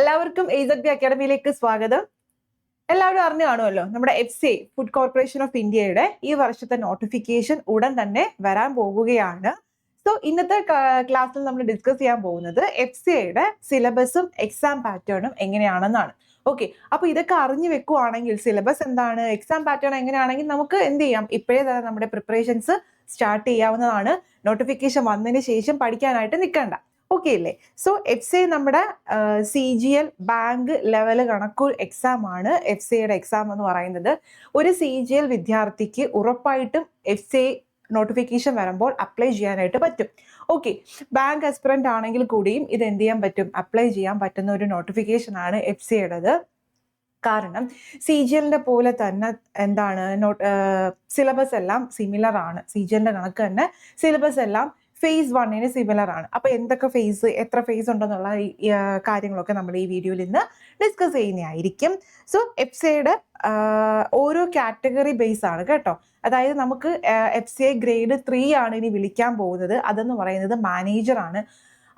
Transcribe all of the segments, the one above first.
എല്ലാവർക്കും AZB അക്കാഡമിയിലേക്ക് സ്വാഗതം. എല്ലാവരും അറിഞ്ഞു കാണുമല്ലോ, നമ്മുടെ FCI ഫുഡ് കോർപ്പറേഷൻ ഓഫ് ഇന്ത്യയുടെ ഈ വർഷത്തെ നോട്ടിഫിക്കേഷൻ ഉടൻ തന്നെ വരാൻ പോകുകയാണ്. സോ ഇന്നത്തെ ക്ലാസ്സിൽ നമ്മൾ ഡിസ്കസ് ചെയ്യാൻ പോകുന്നത് FCIയുടെ സിലബസും എക്സാം പാറ്റേണും എങ്ങനെയാണെന്നാണ്. ഓക്കെ, അപ്പൊ ഇതൊക്കെ അറിഞ്ഞു വെക്കുവാണെങ്കിൽ സിലബസ് എന്താണ്, എക്സാം പാറ്റേൺ എങ്ങനെയാണെങ്കിൽ നമുക്ക് എന്ത് ചെയ്യാം, ഇപ്പോഴേ തന്നെ നമ്മുടെ പ്രിപ്പറേഷൻസ് സ്റ്റാർട്ട് ചെയ്യാവുന്നതാണ്. നോട്ടിഫിക്കേഷൻ വന്നതിന് ശേഷം പഠിക്കാനായിട്ട് നിൽക്കണ്ട. ഓക്കെ അല്ലേ? സോ FCI നമ്മുടെ CGL ബാങ്ക് ലെവൽ കണക്കു എക്സാം ആണ്. FCIയുടെ എക്സാം എന്ന് പറയുന്നത് ഒരു CGL വിദ്യാർത്ഥിക്ക് ഉറപ്പായിട്ടും FCI നോട്ടിഫിക്കേഷൻ വരുമ്പോൾ അപ്ലൈ ചെയ്യാനായിട്ട് പറ്റും. ഓക്കെ, ബാങ്ക് ആസ്പിറന്റ് ആണെങ്കിൽ കൂടിയും ഇത് എന്ത് ചെയ്യാൻ പറ്റും, അപ്ലൈ ചെയ്യാൻ പറ്റുന്ന ഒരു നോട്ടിഫിക്കേഷൻ ആണ് FCIയുടേത്. കാരണം CGLന്റെ പോലെ തന്നെ എന്താണ് സിലബസ് എല്ലാം സിമിലർ ആണ്. CGLന്റെ കണക്ക് തന്നെ സിലബസ് എല്ലാം phase 1 സിമിലർ ആണ്. അപ്പൊ എന്തൊക്കെ ഫേസ്, എത്ര ഫേസ് ഉണ്ടെന്നുള്ള കാര്യങ്ങളൊക്കെ നമ്മൾ ഈ വീഡിയോയിൽ ഇന്ന് ഡിസ്കസ് ചെയ്യുന്നതായിരിക്കും. സോ FCIയുടെ ഓരോ കാറ്റഗറി ബേസ് ആണ് കേട്ടോ. അതായത് നമുക്ക് FCI ഗ്രേഡ് 3 ആണ് ഇനി വിളിക്കാൻ പോകുന്നത്. അതെന്ന് പറയുന്നത് മാനേജർ ആണ്.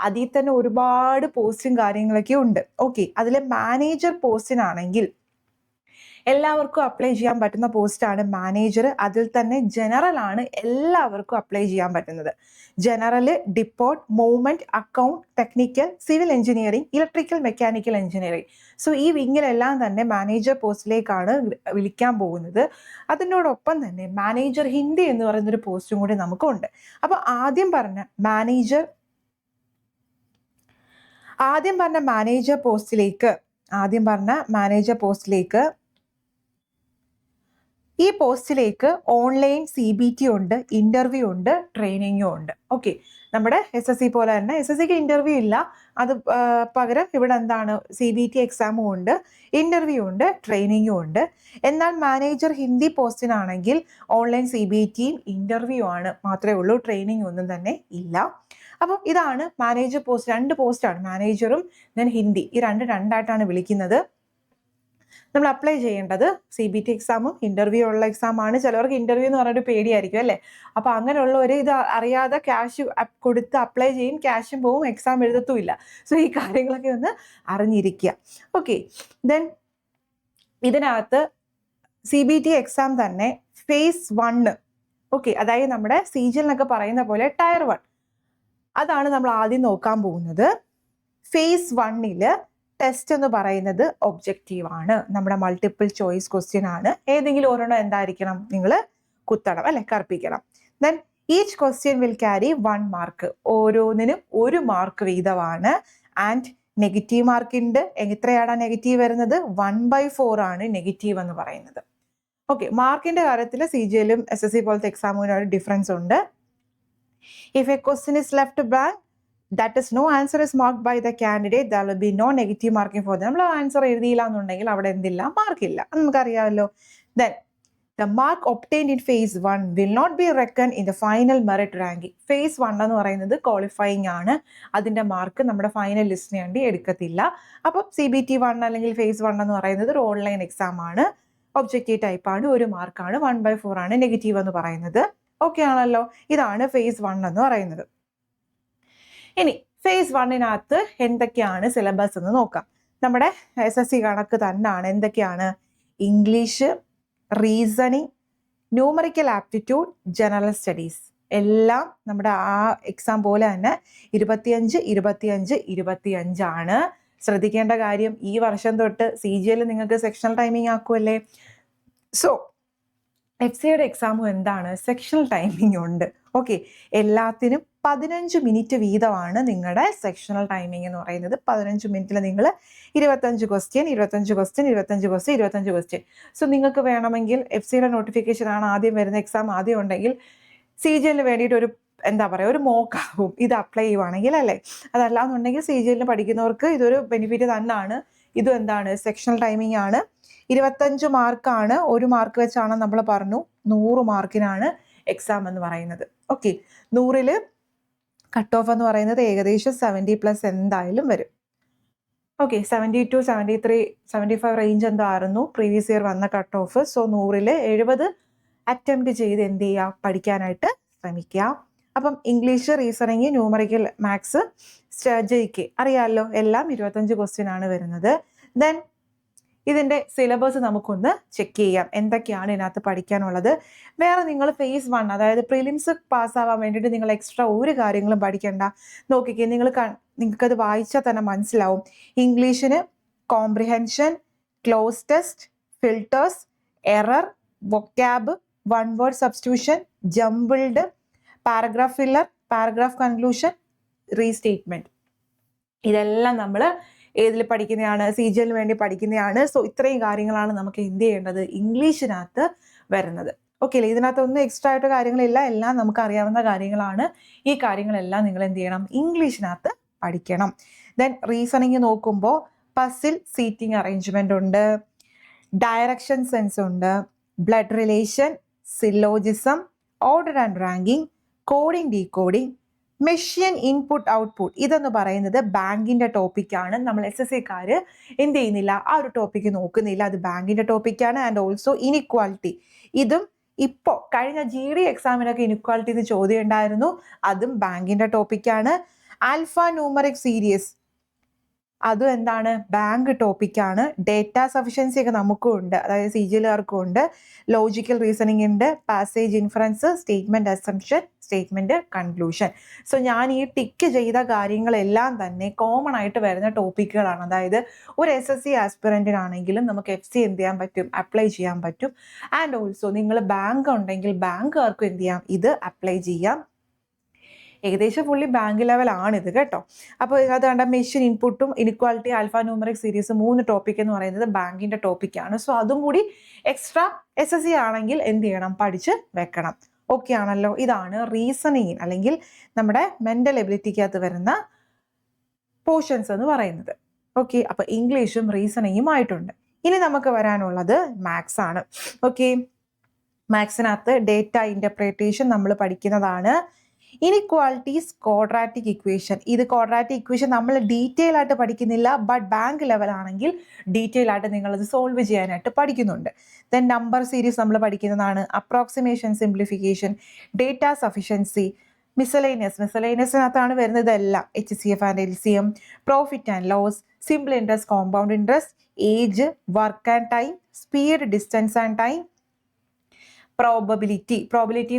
അതിൽ തന്നെ ഒരുപാട് പോസ്റ്റും കാര്യങ്ങളൊക്കെ ഉണ്ട്. ഓക്കെ, അതിലെ മാനേജർ പോസ്റ്റിനാണെങ്കിൽ എല്ലാവർക്കും അപ്ലൈ ചെയ്യാൻ പറ്റുന്ന പോസ്റ്റാണ് മാനേജർ. അതിൽ തന്നെ ജനറൽ ആണ് എല്ലാവർക്കും അപ്ലൈ ചെയ്യാൻ പറ്റുന്നത്. General, depot, movement, account, technical, civil engineering, electrical, mechanical engineering. So ഈ വിങ്ങിലെല്ലാം തന്നെ മാനേജർ പോസ്റ്റിലേക്കാണ് വിളിക്കാൻ പോകുന്നത്. അതിനോടൊപ്പം തന്നെ മാനേജർ ഹിന്ദി എന്ന് പറയുന്നൊരു പോസ്റ്റും കൂടി നമുക്കുണ്ട്. അപ്പൊ ആദ്യം പറഞ്ഞ മാനേജർ പോസ്റ്റിലേക്ക് ഈ പോസ്റ്റിലേക്ക് ഓൺലൈൻ CBT ഉണ്ട്, ഇന്റർവ്യൂ ഉണ്ട്, ട്രെയിനിങ്ങും ഉണ്ട്. ഓക്കെ, നമ്മുടെ SSC പോലെ തന്നെ SSCക്ക് ഇന്റർവ്യൂ ഇല്ല, അത് പകരം ഇവിടെ എന്താണ് CBT എക്സാമും ഉണ്ട്, ഇന്റർവ്യൂ ഉണ്ട്, ട്രെയിനിങ്ങും ഉണ്ട്. എന്നാൽ മാനേജർ ഹിന്ദി പോസ്റ്റിനാണെങ്കിൽ ഓൺലൈൻ CBTയും ഇന്റർവ്യൂ ആണ് മാത്രമേ ഉള്ളൂ, ട്രെയിനിങ് ഒന്നും തന്നെ ഇല്ല. അപ്പം ഇതാണ് മാനേജർ പോസ്റ്റ്. 2 പോസ്റ്റാണ്, മാനേജറും ദെൻ ഹിന്ദി. ഈ രണ്ടായിട്ടാണ് വിളിക്കുന്നത്. നമ്മൾ അപ്ലൈ ചെയ്യേണ്ടത് CBT എക്സാമും ഇന്റർവ്യൂ ഉള്ള എക്സാം ആണ്. ചിലവർക്ക് ഇന്റർവ്യൂ എന്ന് പറഞ്ഞൊരു പേടിയായിരിക്കും അല്ലേ? അപ്പൊ അങ്ങനെയുള്ളവർ ഇത് അറിയാതെ ക്യാഷ് കൊടുത്ത് അപ്ലൈ ചെയ്യും, ക്യാഷും പോവും, എക്സാം എഴുതത്തുമില്ല. സോ ഈ കാര്യങ്ങളൊക്കെ ഒന്ന് അറിഞ്ഞിരിക്കുക. ഓക്കെ, ദെൻ ഇതിനകത്ത് CBT എക്സാം തന്നെ phase 1, ഓക്കെ, അതായത് നമ്മുടെ CGL എന്നൊക്കെ പറയുന്ന പോലെ ടയർ 1, അതാണ് നമ്മൾ ആദ്യം നോക്കാൻ പോകുന്നത്. phase 1 ടെസ്റ്റ് എന്ന് പറയുന്നത് ഒബ്ജക്റ്റീവ് ആണ്. നമ്മുടെ മൾട്ടിപ്പിൾ ചോയ്സ് ക്വസ്റ്റ്യൻ ആണ്. ഏതെങ്കിലും ഒരെണ്ണം എന്തായിരിക്കണം, നിങ്ങൾ കുത്തണം അല്ലെ, കർപ്പിക്കണം. Then each question will carry 1 mark. ഓരോന്നിനും 1 മാർക്ക് വീതമാണ്. ആൻഡ് നെഗറ്റീവ് മാർക്ക് ഉണ്ട്. എത്രയാണ് നെഗറ്റീവ് വരുന്നത്? 1/4 ആണ് നെഗറ്റീവ് എന്ന് പറയുന്നത്. ഓക്കെ, മാർക്കിന്റെ കാര്യത്തിൽ CGLും SSC പോലത്തെ എക്സാമിനും ഒരു ഡിഫറൻസ് ഉണ്ട്. If a question is left blank, that is no answer is marked by the candidate, there will be no negative marking for them. നമ്മൾ ആൻസർ എഴുതിയില്ല എന്നുണ്ടെങ്കിൽ അവിടെ എന്തില്ല, മാർക്കില്ല, നമുക്കറിയാമല്ലോ. Then the mark obtained in phase 1 will not be reckoned in the final merit ranking. phase 1 എന്ന് പറയുന്നത് qualifying ആണ്. അതിന്റെ മാർക്ക് നമ്മുടെ ഫൈനൽ ലിസ്റ്റിന് വേണ്ടി എടുക്കത്തില്ല. അപ്പം CBT 1 അല്ലെങ്കിൽ phase 1 എന്ന് പറയുന്നത് ഒരു ഓൺലൈൻ എക്സാം ആണ്, ഒബ്ജക്റ്റീവ് ടൈപ്പ് ആണ്, 1 മാർക്കാണ്, 1/4 ആണ് നെഗറ്റീവ് എന്ന് പറയുന്നത്. ഓക്കെ ആണല്ലോ? ഇതാണ് phase 1 എന്ന് പറയുന്നത്. ഇനി phase 1 എന്തൊക്കെയാണ് സിലബസ് എന്ന് നോക്കാം. നമ്മുടെ SSC കണക്ക് തന്നെയാണ്. എന്തൊക്കെയാണ്? English, reasoning, numerical aptitude, general studies. എല്ലാം നമ്മുടെ ആ എക്സാം പോലെ തന്നെ 25, 25, 25 ആണ്. ശ്രദ്ധിക്കേണ്ട കാര്യം, ഈ വർഷം തൊട്ട് CGL നിങ്ങൾക്ക് സെക്ഷണൽ ടൈമിംഗ് ആക്കുമല്ലേ. സോ FCIയുടെ എക്സാമും എന്താണ്, സെക്ഷണൽ ടൈമിംഗ് ഉണ്ട്. ഓക്കെ, എല്ലാത്തിനും 15 മിനിറ്റ് വീതമാണ് നിങ്ങളുടെ സെക്ഷണൽ ടൈമിംഗ് എന്ന് പറയുന്നത്. 15 മിനിറ്റിൽ നിങ്ങൾ 25 ക്വസ്റ്റ്യൻ. സോ നിങ്ങൾക്ക് വേണമെങ്കിൽ FCIയുടെ നോട്ടിഫിക്കേഷൻ ആണ് ആദ്യം വരുന്ന എക്സാം ആദ്യം ഉണ്ടെങ്കിൽ CGLന് വേണ്ടിയിട്ട് ഒരു മോക്കാവും ഇത് അപ്ലൈ ചെയ്യുവാണെങ്കിൽ അല്ലേ. അതല്ലാന്നുണ്ടെങ്കിൽ CGLന് പഠിക്കുന്നവർക്ക് ഇതൊരു ബെനിഫിറ്റ് തന്നെയാണ്. ഇതും എന്താണ്, സെക്ഷണൽ ടൈമിംഗ് ആണ്. 25 മാർക്കാണ്, 1 മാർക്ക് വെച്ചാണ് നമ്മൾ പറഞ്ഞു. 100 മാർക്കിനാണ് എക്സാം എന്ന് പറയുന്നത്. ഓക്കെ, 100ൽ കട്ട് ഓഫ് എന്ന് പറയുന്നത് ഏകദേശം 70+ എന്തായാലും വരും. ഓക്കെ, 72, 73, 75 റേഞ്ച് എന്തായിരുന്നു പ്രീവിയസ് ഇയർ വന്ന കട്ട് ഓഫ്. സോ 100ൽ 70 അറ്റംപ്റ്റ് ചെയ്ത് എന്ത് ചെയ്യുക, പഠിക്കാനായിട്ട് ശ്രമിക്കുക. അപ്പം English, reasoning, numerical, maths, JK അറിയാമല്ലോ, എല്ലാം 25 ക്വസ്റ്റ്യൻ ആണ് വരുന്നത്. ദെൻ ഇതിൻ്റെ സിലബസ് നമുക്കൊന്ന് ചെക്ക് ചെയ്യാം, എന്തൊക്കെയാണ് ഇതിനകത്ത് പഠിക്കാനുള്ളത്. വേറെ നിങ്ങൾ phase 1 അതായത് പ്രിലിംസ് പാസ്സാവാൻ വേണ്ടിയിട്ട് നിങ്ങൾ എക്സ്ട്രാ ഒരു കാര്യങ്ങളും പഠിക്കണ്ട. നോക്കിക്കേ, നിങ്ങൾക്കത് വായിച്ചാൽ തന്നെ മനസ്സിലാവും. ഇംഗ്ലീഷിന് comprehension, close test, filters, error, വൊക്കാബ്, one word substitution, jumbled, paragraph filler, paragraph conclusion, restatement. ഇതെല്ലാം നമ്മൾ ഏതിൽ പഠിക്കുന്നതാണ്? CGL വേണ്ടി പഠിക്കുന്നതാണ്. സോ ഇത്രയും കാര്യങ്ങളാണ് നമുക്ക് എന്ത് ചെയ്യേണ്ടത്? ഇംഗ്ലീഷിനകത്ത് വരുന്നത്. ഓക്കെ അല്ലേ? ഇതിനകത്തൊന്നും എക്സ്ട്രാ ആയിട്ട് കാര്യങ്ങളില്ല, എല്ലാം നമുക്ക് അറിയാവുന്ന കാര്യങ്ങളാണ്. ഈ കാര്യങ്ങളെല്ലാം നിങ്ങൾ എന്ത് ചെയ്യണം? ഇംഗ്ലീഷിനകത്ത് പഠിക്കണം. ദെൻ റീസണിങ് നോക്കുമ്പോൾ പസിൽ സീറ്റിംഗ് അറേഞ്ച്മെന്റ് ഉണ്ട്, ഡയറക്ഷൻ സെൻസ് ഉണ്ട്, blood relation, syllogism, order and ranking, coding decoding, machine input output. ഇതെന്ന് പറയുന്നത് ബാങ്കിന്റെ ടോപ്പിക്കാണ്. നമ്മൾ SSCക്കാർ എന്ത് ചെയ്യുന്നില്ല, ആ ഒരു ടോപ്പിക്ക് നോക്കുന്നില്ല, അത് ബാങ്കിന്റെ ടോപ്പിക്കാണ്. ആൻഡ് ഓൾസോ ഇനിക്വാലിറ്റി, ഇതും ഇപ്പോൾ കഴിഞ്ഞ GD എക്സാമിനൊക്കെ ഇനിക്വാലിറ്റി ചോദ്യം ഉണ്ടായിരുന്നു, അതും ബാങ്കിന്റെ ടോപ്പിക്കാണ്. ആൽഫ ന്യൂമറിക് സീരീസ്, അതും എന്താണ്? ബാങ്ക് ടോപ്പിക്കാണ്. ഡേറ്റ സഫിഷ്യൻസി ഒക്കെ നമുക്കും ഉണ്ട്, അതായത് CGLകാർക്കും ഉണ്ട്. ലോജിക്കൽ റീസണിംഗ് ഉണ്ട്, passage inference, statement assumption, statement conclusion. So ഞാൻ ഈ ടിക്ക് ചെയ്ത കാര്യങ്ങളെല്ലാം തന്നെ കോമൺ ആയിട്ട് വരുന്ന ടോപ്പിക്കുകളാണ്. അതായത് ഒരു SSC ആസ്പിറന്റിനാണെങ്കിലും നമുക്ക് FC എന്ത് ചെയ്യാൻ പറ്റും? അപ്ലൈ ചെയ്യാൻ പറ്റും. ആൻഡ് ഓൾസോ നിങ്ങൾ ബാങ്ക് ഉണ്ടെങ്കിൽ ബാങ്കുകാർക്കും എന്ത് ചെയ്യാം? ഇത് അപ്ലൈ ചെയ്യാം. ഏകദേശം ഫുള്ളി ബാങ്ക് ലെവലാണിത് കേട്ടോ. അപ്പോൾ ഇതിനകത്ത് കണ്ട മെഷീൻ ഇൻപുട്ടും inequality, alpha numeric series 3 topic എന്ന് പറയുന്നത് ബാങ്കിന്റെ ടോപ്പിക്കാണ്. സോ അതും കൂടി എക്സ്ട്രാ SSC ആണെങ്കിൽ എന്ത് ചെയ്യണം? പഠിച്ച് വെക്കണം. ഓക്കെ ആണല്ലോ? ഇതാണ് റീസണിങ് അല്ലെങ്കിൽ നമ്മുടെ മെന്റൽ എബിലിറ്റിക്കകത്ത് വരുന്ന പോർഷൻസ് എന്ന് പറയുന്നത്. ഓക്കെ, അപ്പൊ ഇംഗ്ലീഷും റീസണിങ്ങും ആയിട്ടുണ്ട്. ഇനി നമുക്ക് വരാനുള്ളത് മാത്സ് ആണ്. ഓക്കെ, മാത്സിനകത്ത് ഡേറ്റ ഇന്റർപ്രിറ്റേഷൻ നമ്മൾ പഠിക്കുന്നതാണ്. Inequalities, quadratic equation. ഇത് ക്വാഡ്രാറ്റിക് ഇക്വേഷൻ നമ്മൾ ഡീറ്റെയിൽ ആയിട്ട് പഠിക്കുന്നില്ല, ബട്ട് ബാങ്ക് ലെവൽ ആണെങ്കിൽ ഡീറ്റെയിൽ ആയിട്ട് നിങ്ങളത് സോൾവ് ചെയ്യാനായിട്ട് പഠിക്കുന്നുണ്ട്. ദെൻ നമ്പർ സീരീസ് നമ്മൾ പഠിക്കുന്നതാണ്. അപ്രോക്സിമേഷൻ, സിംപ്ലിഫിക്കേഷൻ, ഡേറ്റ സഫിഷ്യൻസി, മിസലേനിയസിനകത്താണ് വരുന്നത് ഇതെല്ലാം. HCF and LCM, profit and loss, simple interest, compound interest, age, work and time, speed, distance and time, probability.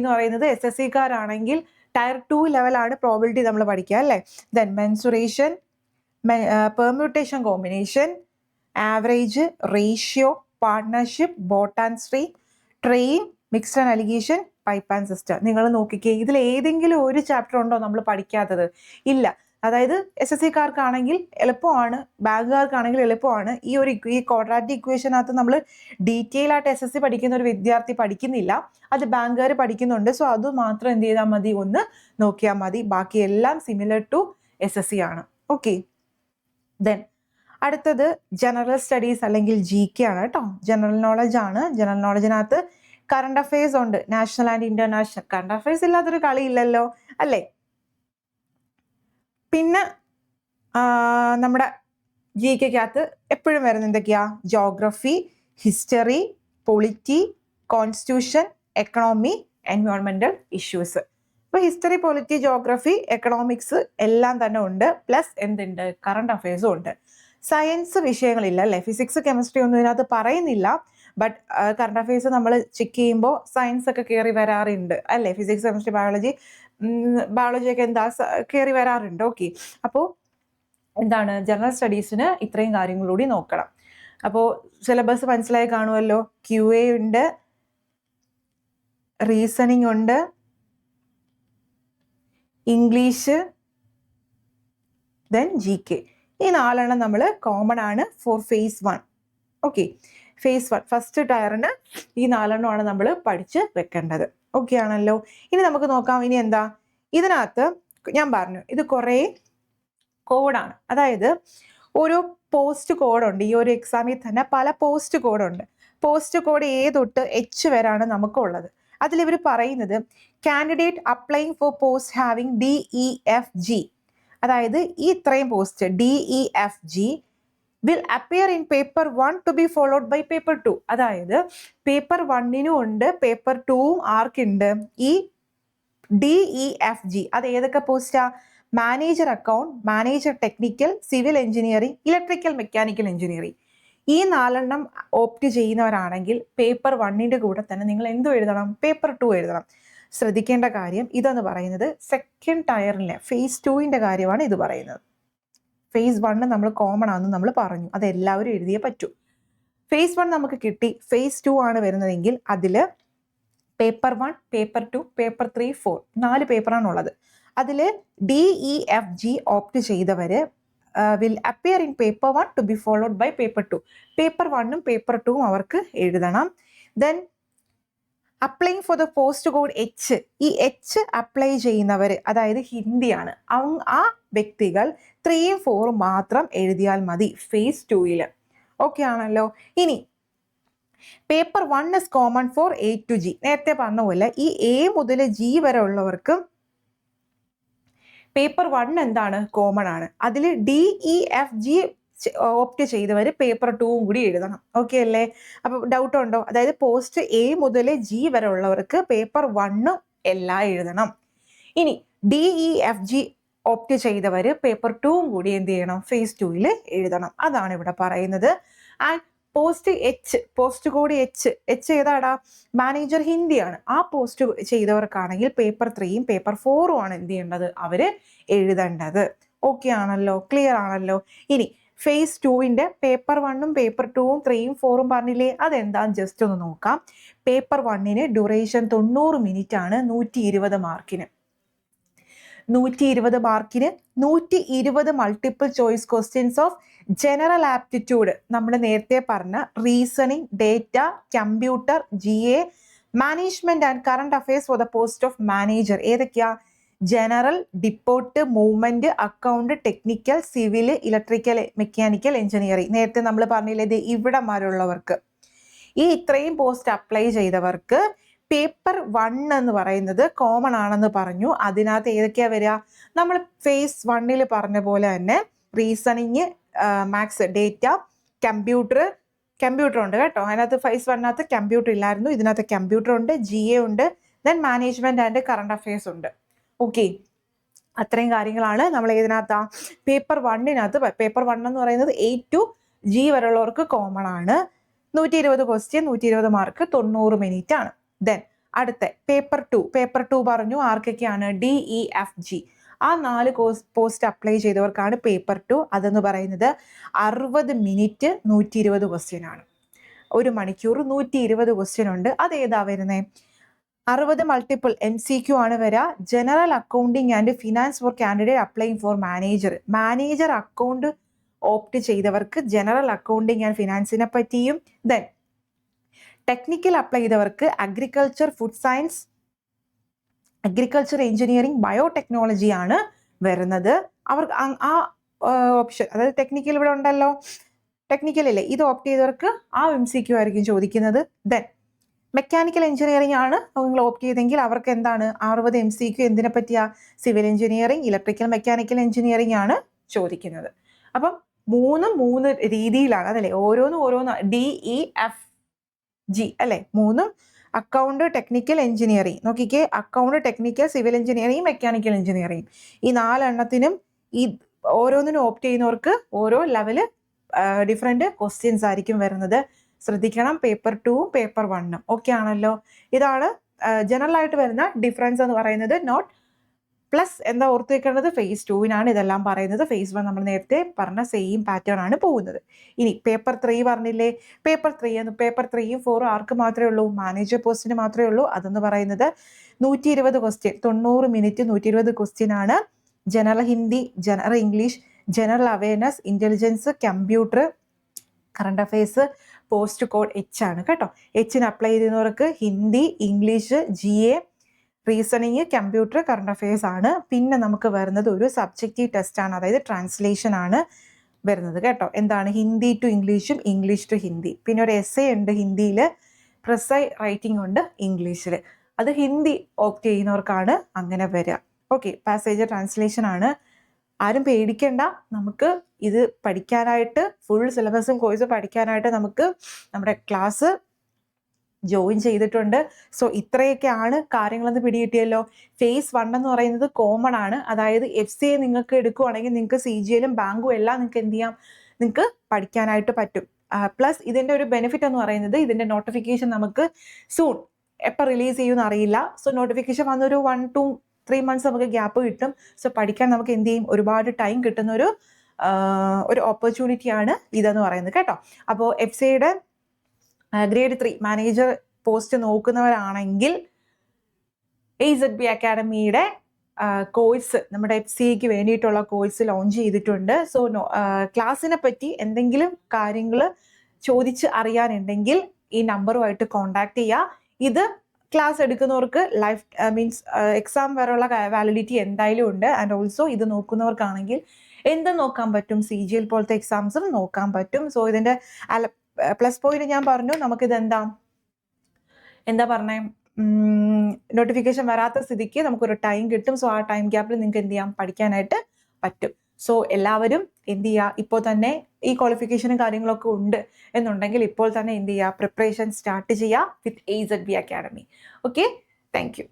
എന്ന് പറയുന്നത് SSCക്കാരാണെങ്കിൽ ടയർ 2 ലെവലാണ് പ്രോബിലിറ്റി നമ്മൾ പഠിക്കുക അല്ലേ. Then mensuration, permutation combination, average, ratio, partnership, boat and stream, train, mixed and allegation, pipe and system. നിങ്ങൾ നോക്കിക്കേ, ഇതിൽ ഏതെങ്കിലും ഒരു ചാപ്റ്റർ ഉണ്ടോ നമ്മൾ പഠിക്കാത്തത്? ഇല്ല. അതായത് SSCക്കാർക്കാണെങ്കിൽ എളുപ്പമാണ്, ബാങ്കുകാർക്കാണെങ്കിൽ എളുപ്പമാണ്. ഈ ക്വാഡ്രാറ്റിക് ഇക്വേഷനകത്ത് നമ്മൾ ഡീറ്റെയിൽ ആയിട്ട് SSC പഠിക്കുന്ന ഒരു വിദ്യാർത്ഥി പഠിക്കുന്നില്ല, അത് ബാങ്കുകാർ പഠിക്കുന്നുണ്ട്. സോ അത് മാത്രം എന്ത് ചെയ്താൽ മതി? ഒന്ന് നോക്കിയാൽ മതി. ബാക്കി എല്ലാം സിമിലർ ടു SSC ആണ്. ഓക്കെ, ദെൻ അടുത്തത് ജനറൽ സ്റ്റഡീസ് അല്ലെങ്കിൽ GK ആണ് കേട്ടോ. ജനറൽ നോളജ് ആണ്. ജനറൽ നോളജിനകത്ത് കറണ്ട് അഫയേഴ്സ് ഉണ്ട്, national and international. Current affairs ഇല്ലാത്തൊരു കളിയില്ലല്ലോ അല്ലേ. പിന്നെ നമ്മുടെ GKക്കകത്ത് എപ്പോഴും വരുന്ന എന്തൊക്കെയാ? Geography, history, polity, constitution, economy, എൻവയോൺമെന്റൽ ഇഷ്യൂസ്. അപ്പോൾ ഹിസ്റ്ററി, പൊളിറ്റി, ജോഗ്രഫി, എക്കണോമിക്സ് എല്ലാം തന്നെ ഉണ്ട്. പ്ലസ് എന്തുണ്ട്? കറണ്ട് അഫയേഴ്സും ഉണ്ട്. സയൻസ് വിഷയങ്ങളില്ല അല്ലേ. ഫിസിക്സ്, കെമിസ്ട്രി ഒന്നും ഇതിനകത്ത് പറയുന്നില്ല, ബട്ട് കറണ്ട് അഫയേഴ്സ് നമ്മൾ ചെക്ക് ചെയ്യുമ്പോൾ സയൻസ് ഒക്കെ കയറി വരാറുണ്ട് അല്ലേ. ഫിസിക്സ്, കെമിസ്ട്രി, ബയോളജിയൊക്കെ എന്താ കയറി വരാറുണ്ട്. ഓക്കെ, അപ്പോൾ എന്താണ്? ജനറൽ സ്റ്റഡീസിന് ഇത്രയും കാര്യങ്ങളൂടി നോക്കണം. അപ്പോൾ സിലബസ് മനസ്സിലായി കാണുമല്ലോ. QA ഉണ്ട്, റീസണിങ് ഉണ്ട്, ഇംഗ്ലീഷ്, ദെൻ GK. ഈ 4 നമ്മൾ കോമൺ ആണ് for phase 1. Okay, phase 1 first ടയറിന് ഈ 4 നമ്മൾ പഠിച്ച് വെക്കേണ്ടത്. ഓക്കെ ആണല്ലോ. ഇനി നമുക്ക് നോക്കാം. ഇനി എന്താ ഇതിനകത്ത്? ഞാൻ പറഞ്ഞു ഇത് കുറേ കോഡാണ്. അതായത് ഒരു പോസ്റ്റ് കോഡുണ്ട്. ഈ ഒരു എക്സാമിൽ തന്നെ പല പോസ്റ്റ് കോഡുണ്ട്. പോസ്റ്റ് കോഡ് A തൊട്ട് H വരെയാണ് നമുക്കുള്ളത്. അതിലിവർ പറയുന്നത് candidate applying four post having DEFG, അതായത് ഈ ഇത്രയും post DEFG will appear in paper 1 to be followed by paper 2. അതായത് പേപ്പർ 1നും ഉണ്ട്, പേപ്പർ 2 ആർക്കുണ്ട്? ഈ DEFG. അത് ഏതൊക്കെ പോസ്റ്റാ? Manager account, manager technical, civil engineering, electrical mechanical engineering. ഈ 4 ഓപ്റ്റ് ചെയ്യുന്നവരാണെങ്കിൽ പേപ്പർ 1ന്റെ കൂടെ തന്നെ നിങ്ങൾ എന്തു എഴുതണം? പേപ്പർ 2 എഴുതണം. ശ്രദ്ധിക്കേണ്ട കാര്യം ഇതെന്ന് പറയുന്നത് സെക്കൻഡ് ടയറിലെ ഫേസ് 2ന്റെ കാര്യമാണ് ഇത് പറയുന്നത്. ഫേസ് 1 നമ്മൾ കോമൺ ആണെന്ന് നമ്മൾ പറഞ്ഞു, അത് എല്ലാവരും എഴുതിയേ പറ്റൂ. ഫേസ് 1 നമുക്ക് കിട്ടി. ഫേസ് 2 ആണ് വരുന്നതെങ്കിൽ അതിൽ പേപ്പർ 1, പേപ്പർ 2, പേപ്പർ 3, 4 4 പേപ്പറാണുള്ളത്. അതിൽ DEFG ഓപ്റ്റ് ചെയ്തവര് will appear in paper 1 to be followed by paper 2. Paper 1ഉം പേപ്പർ 2ഉം അവർക്ക് എഴുതണം. Then applying for the post code H, ഈ H അപ്ലൈ ചെയ്യുന്നവർ, അതായത് ഹിന്ദിയാണ്, ആ വ്യക്തികൾ 3ഉം 4ഉം മാത്രം എഴുതിയാൽ മതി ഫേസ് 2ൽ. ഓക്കെ ആണല്ലോ. ഇനി paper 1 is common four A to G. നേരത്തെ പറഞ്ഞ പോലെ ഈ A മുതൽ G വരെ ഉള്ളവർക്ക് പേപ്പർ 1 എന്താണ്? കോമൺ ആണ്. അതിൽ DEFG ഓപ്റ്റ് ചെയ്തവർ പേപ്പർ 2ഉം കൂടി എഴുതണം. ഓക്കെ അല്ലേ? അപ്പോൾ ഡൗട്ട് ഉണ്ടോ? അതായത് പോസ്റ്റ് A മുതൽ G വരെ ഉള്ളവർക്ക് പേപ്പർ 1ഉം എല്ലാം എഴുതണം. ഇനി DEFG ഓപ്റ്റ് ചെയ്തവർ പേപ്പർ 2ഉം കൂടി എന്ത് ചെയ്യണം? ഫേസ് 2ൽ എഴുതണം. അതാണ് ഇവിടെ പറയുന്നത്. And post H, post code H ഏതാടാ? മാനേജർ ഹിന്ദിയാണ്. ആ പോസ്റ്റ് ചെയ്തവർക്കാണെങ്കിൽ പേപ്പർ 3ഉം പേപ്പർ 4ഉം ആണ് എന്ത് ചെയ്യേണ്ടത്? അവർ എഴുതേണ്ടത്. ഓക്കെ ആണല്ലോ? ക്ലിയർ ആണല്ലോ? ഇനി ഫേസ് 2ന്റെ പേപ്പർ 1ഉം പേപ്പർ 2ഉം 3ഉം 4ഉം പറഞ്ഞില്ലേ, അതെന്താന്ന് ജസ്റ്റ് ഒന്ന് നോക്കാം. പേപ്പർ 1ന് ഡ്യൂറേഷൻ 90 മിനിറ്റ് ആണ്, 120 മാർക്കിന്. 120 മാർക്കിന് 120 multiple choice questions of general aptitude. നമ്മൾ നേരത്തെ പറഞ്ഞ reasoning, data, computer, GA, management and current affairs for the post of manager. ഏതൊക്കെയാ? General, depot, movement, account, technical, civil, electrical, mechanical engineering. നേരത്തെ നമ്മൾ പറഞ്ഞില്ലേ, ഇത് ഇവിടെ വരെയുള്ളവർക്ക്, ഈ ഇത്രയും പോസ്റ്റ് അപ്ലൈ ചെയ്തവർക്ക് പേപ്പർ 1 എന്ന് പറയുന്നത് കോമൺ ആണെന്ന് പറഞ്ഞു. അതിനകത്ത് ഏതൊക്കെയാ വരിക? നമ്മൾ ഫേസ് 1ൽ പറഞ്ഞ പോലെ തന്നെ റീസണിങ്, മാത്സ്, ഡേറ്റ, കമ്പ്യൂട്ടർ ഉണ്ട് കേട്ടോ. അതിനകത്ത് ഫേസ് 1നകത്ത് കമ്പ്യൂട്ടർ ഇല്ലായിരുന്നു, ഇതിനകത്ത് കമ്പ്യൂട്ടർ ഉണ്ട്, GA ഉണ്ട്, then management and current affairs ഉണ്ട്. ഓക്കെ, അത്രയും കാര്യങ്ങളാണ് നമ്മൾ ഇതിനകത്ത് പേപ്പർ 1നകത്ത്. പേപ്പർ 1 എന്ന് പറയുന്നത് A to G വരെയുള്ളവർക്ക് കോമൺ ആണ്. 120 ക്വസ്റ്റ്യൻ, 120 മാർക്ക്, 90 മിനിറ്റ് ആണ്. ദെൻ അടുത്ത പേപ്പർ 2. പേപ്പർ 2 പറഞ്ഞു ആർക്കൊക്കെയാണ്? DEFG. ആ 4 പോസ്റ്റ് അപ്ലൈ ചെയ്തവർക്കാണ് പേപ്പർ 2. അതെന്ന് പറയുന്നത് 60 മിനിറ്റ് 120 ക്വസ്റ്റ്യൻ ആണ്. 1 മണിക്കൂർ 120 ക്വസ്റ്റ്യൻ ഉണ്ട്. അതേതാ വരുന്നത്? 60 മൾട്ടിപ്പിൾ MCQ ആണ് വരിക. General accounting and finance for candidate applying four manager. Manager account opt ചെയ്തവർക്ക് ജനറൽ അക്കൗണ്ടിങ് ആൻഡ് ഫിനാൻസിനെ പറ്റിയും, ദെൻ ടെക്നിക്കൽ അപ്ലൈ ചെയ്തവർക്ക് agriculture, food science, agriculture engineering, biotechnology ആണ് വരുന്നത്. അവർക്ക് ആ ഓപ്ഷൻ, അതായത് ടെക്നിക്കൽ ഇവിടെ ഉണ്ടല്ലോ, ടെക്നിക്കൽ ഇല്ലേ, ഇത് ഓപ്റ്റ് ചെയ്തവർക്ക് ആ MCQ ആയിരിക്കും ചോദിക്കുന്നത്. ദെൻ മെക്കാനിക്കൽ എഞ്ചിനീയറിംഗ് ആണ് നിങ്ങൾ ഓപ്റ്റ് ചെയ്തെങ്കിൽ അവർക്ക് എന്താണ്? 60 MCQ എന്തിനെ പറ്റിയാ? Civil engineering, electrical mechanical engineering ആണ് ചോദിക്കുന്നത്. അപ്പം 3 രീതിയിലാണ്, അതല്ലേ? ഓരോന്ന് DEFG അല്ലേ? 3 അക്കൗണ്ട്, ടെക്നിക്കൽ, എഞ്ചിനീയറിംഗ്. നോക്കിക്കേ, account, technical, civil engineering, mechanical engineering. ഈ 4 ഈ ഓരോന്നിനും ഓപ്റ്റ് ചെയ്യുന്നവർക്ക് ഓരോ ലെവല് ഡിഫറെന്റ് ക്വസ്റ്റ്യൻസ് ആയിരിക്കും വരുന്നത്. ശ്രദ്ധിക്കണം, പേപ്പർ 2ഉം പേപ്പർ 1ഉം. ഓക്കെ ആണല്ലോ? ഇതാണ് ജനറൽ ആയിട്ട് വരുന്ന ഡിഫറൻസ് എന്ന് പറയുന്നത്. നോട്ട് പ്ലസ് എന്താ ഓർത്ത് വെക്കേണ്ടത്? ഫേസ് 2വിനാണ് ഇതെല്ലാം പറയുന്നത്. ഫേസ് 1 നമ്മൾ നേരത്തെ പറഞ്ഞ സെയിം പാറ്റേൺ ആണ് പോകുന്നത്. ഇനി പേപ്പർ 3 പറഞ്ഞില്ലേ, പേപ്പർ 3ഉം 4ഉം ആർക്ക് മാത്രമേ ഉള്ളൂ? മാനേജർ പോസ്റ്റിന് മാത്രമേ ഉള്ളൂ. അതെന്ന് പറയുന്നത് 120 ക്വസ്റ്റ്യൻ, 90 മിനിറ്റ് 120 ക്വസ്റ്റ്യൻ ആണ്. General Hindi, general English, general awareness, intelligence, computer, current affairs, post code H ആണ് കേട്ടോ. Hന് അപ്ലൈ ചെയ്യുന്നവർക്ക് Hindi, English, GA, reasoning, computer, current affairs ആണ്. പിന്നെ നമുക്ക് വരുന്നത് ഒരു സബ്ജക്റ്റീവ് ടെസ്റ്റ് ആണ്, അതായത് ട്രാൻസ്ലേഷൻ ആണ് വരുന്നത് കേട്ടോ. എന്താണ്? ഹിന്ദി ടു ഇംഗ്ലീഷും ഇംഗ്ലീഷ് ടു ഹിന്ദി. പിന്നെ ഒരു എസ്സേ ഉണ്ട് ഹിന്ദിയിൽ, പ്രിസൈ റൈറ്റിംഗ് ഉണ്ട് ഇംഗ്ലീഷിൽ. അത് ഹിന്ദി ഓപ്റ്റ് ചെയ്യുന്നവർക്കാണ് അങ്ങനെ വരിക. ഓക്കെ, പാസേജ് ട്രാൻസ്ലേഷൻ ആണ്. ആരും പേടിക്കണ്ട, നമുക്ക് ഇത് പഠിക്കാനായിട്ട് ഫുൾ സിലബസും കോഴ്സ് പഠിക്കാനായിട്ട് നമുക്ക് നമ്മുടെ ക്ലാസ് ജോയിൻ ചെയ്തിട്ടുണ്ട്. സോ ഇത്രയൊക്കെയാണ് കാര്യങ്ങളെന്ന് പിടികിട്ടിയല്ലോ. ഫേസ് 1 എന്ന് പറയുന്നത് കോമൺ ആണ്. അതായത് FCA നിങ്ങൾക്ക് എടുക്കുവാണെങ്കിൽ നിങ്ങൾക്ക് CGLും ബാങ്കും എല്ലാം നിങ്ങൾക്ക് എന്ത് ചെയ്യാം, നിങ്ങൾക്ക് പഠിക്കാനായിട്ട് പറ്റും. പ്ലസ് ഇതിൻ്റെ ഒരു ബെനിഫിറ്റ് എന്ന് പറയുന്നത് ഇതിൻ്റെ നോട്ടിഫിക്കേഷൻ നമുക്ക് സൂൺ എപ്പോൾ റിലീസ് ചെയ്യുമെന്ന് അറിയില്ല. സോ നോട്ടിഫിക്കേഷൻ വന്നൊരു 1 to 3 months നമുക്ക് ഗ്യാപ്പ് കിട്ടും. സോ പഠിക്കാൻ നമുക്ക് എന്ത് ചെയ്യും, ഒരുപാട് ടൈം കിട്ടുന്ന ഒരു ഓപ്പർച്യൂണിറ്റിയാണ് ഇതെന്ന് പറയുന്നത് കേട്ടോ. അപ്പോൾ FCAയുടെ ഗ്രേഡ് 3 മാനേജർ പോസ്റ്റ് നോക്കുന്നവരാണെങ്കിൽ AZB അക്കാഡമിയുടെ കോഴ്സ്, നമ്മുടെ FCAക്ക് വേണ്ടിയിട്ടുള്ള കോഴ്സ് ലോഞ്ച് ചെയ്തിട്ടുണ്ട്. സോ ക്ലാസ്സിനെ പറ്റി എന്തെങ്കിലും കാര്യങ്ങൾ ചോദിച്ച് അറിയാനുണ്ടെങ്കിൽ ഈ നമ്പറുമായിട്ട് കോണ്ടാക്ട് ചെയ്യുക. ഇത് ക്ലാസ് എടുക്കുന്നവർക്ക് ലൈഫ് മീൻസ് എക്സാം വരെയുള്ള വാലിഡിറ്റി എന്തായാലും ഉണ്ട്. ആൻഡ് ഓൾസോ ഇത് നോക്കുന്നവർക്കാണെങ്കിൽ എന്ത് നോക്കാൻ പറ്റും, CGL പോലത്തെ എക്സാംസും നോക്കാൻ പറ്റും. സോ ഇതിൻ്റെ പ്ലസ് പോയിന്റ് ഞാൻ പറഞ്ഞു, നമുക്കിത് എന്താ പറഞ്ഞേ, നോട്ടിഫിക്കേഷൻ വരാത്ത സ്ഥിതിക്ക് നമുക്കൊരു ടൈം കിട്ടും. സോ ആ ടൈം ഗ്യാപ്പിൽ നിങ്ങൾക്ക് എന്ത് ചെയ്യാം, പഠിക്കാനായിട്ട് പറ്റും. സോ എല്ലാവരും എന്ത് ചെയ്യുക, ഇപ്പോൾ തന്നെ ഈ ക്വാളിഫിക്കേഷനും കാര്യങ്ങളൊക്കെ ഉണ്ട് എന്നുണ്ടെങ്കിൽ ഇപ്പോൾ തന്നെ എന്ത് ചെയ്യുക, പ്രിപ്പറേഷൻ സ്റ്റാർട്ട് ചെയ്യുക വിത്ത് AZB academy. Okay, thank you.